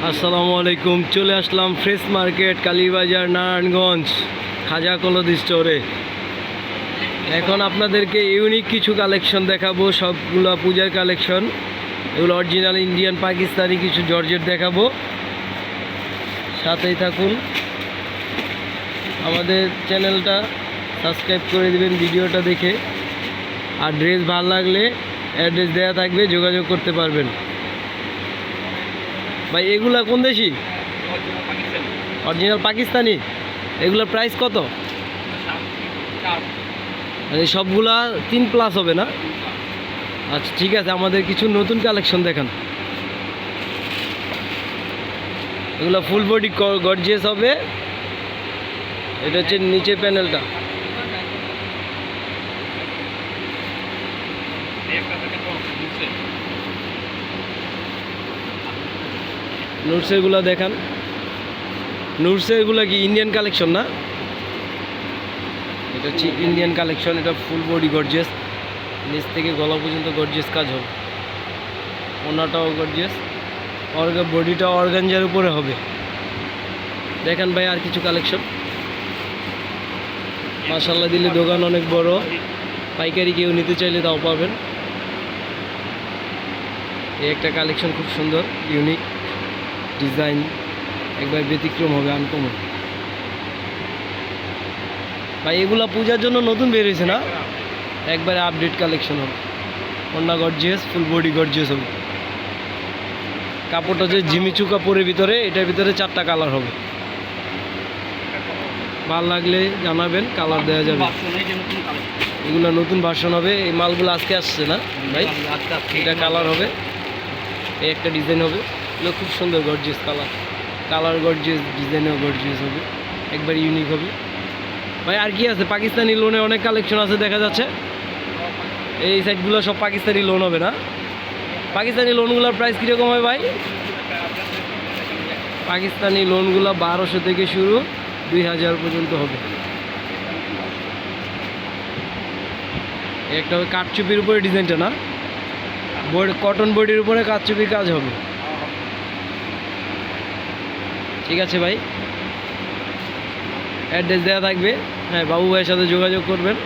আসসালামু আলাইকুম। চলে আসলাম ফ্রেশ মার্কেট কালীবাজার নারায়ণগঞ্জ খাজা কলদ স্টোরে। এখন আপনাদেরকে ইউনিক কিছু কালেকশন দেখাবো, সবগুলো পূজার কালেকশন। এগুলো অরিজিনাল ইন্ডিয়ান পাকিস্তানি কিছু জর্জেট দেখাবো, সাথেই থাকুন। আমাদের চ্যানেলটা সাবস্ক্রাইব করে দেবেন ভিডিওটা দেখে। আর ড্রেস ভালো লাগলে অ্যাড্রেস দেওয়া থাকবে, যোগাযোগ করতে পারবেন। ভাই এগুলা কোন দেশি? অরিজিনাল পাকিস্তানি। এগুলোর প্রাইস কত? মানে সবগুলা 3+ হবে না? আচ্ছা ঠিক আছে, আমাদের কিছু নতুন কালেকশন দেখান। এগুলো ফুল বডি গর্জিয়াস হবে। এটা হচ্ছে নিচে প্যানেলটা। নুটসেরগুলো দেখান। নুটসেরগুলো কি ইন্ডিয়ান কালেকশন না? এটা হচ্ছে ইন্ডিয়ান কালেকশন। এটা ফুল বডি গর্জিয়াস, নিচ থেকে গলা পর্যন্ত গর্জিয়াস কাজ হবে। ওনাটাও গর্জিয়াস, বডিটা অর্গানজার উপরে হবে। দেখেন ভাই আর কিছু কালেকশন। মাশাআল্লাহ দিলে দোকান অনেক বড়, পাইকারি কেউ নিতে চাইলে তাও পাবেন। এই একটা কালেকশন খুব সুন্দর, ইউনিক ডিজাইন, একবার ব্যতিক্রম হবে, আনকমন। ভাই এগুলা পূজার জন্য নতুন বের হয়েছে না? একবারে আপডেট কালেকশন হবে। ওন্না গর্জিয়াস, ফুল বডি গর্জিয়াস হবে। কাপড়টা যে জিমিচু কাপড়ের ভিতরে, এটার ভিতরে 4টা কালার হবে। ভালো লাগলে জানাবেন, কালার দেওয়া যাবে। এগুলো নতুন ভার্সন হবে। এই মালগুলো আজকে আসছে না ভাই? এটা কালার হবে, এই একটা ডিজাইন হবে। এগুলো খুব সুন্দর গর্জিয়াস কালার গর্জিয়াস, ডিজাইনও গর্জিয়াস হবে, একবার ইউনিক হবে। ভাই আর কি আছে? পাকিস্তানি লোনে অনেক কালেকশন আছে দেখা যাচ্ছে। এই সাইডগুলো সব পাকিস্তানি লোন হবে না? পাকিস্তানি লোনগুলোর প্রাইস কীরকম হয় ভাই? পাকিস্তানি লোনগুলো 1200 থেকে শুরু, 2000 পর্যন্ত হবে। একটা হবে কাঠচুপির উপরে ডিজাইনটা না, কটন বডির উপরে কাঠচুপির কাজ হবে। ঠিক আছে ভাই, অ্যাড্রেস দেওয়া থাকবে। হ্যাঁ, বাবু ভাইয়ের সাথে যোগাযোগ করবেন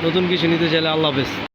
নতুন কিছু নিতে চাইলে। আল্লাহ হাফেজ।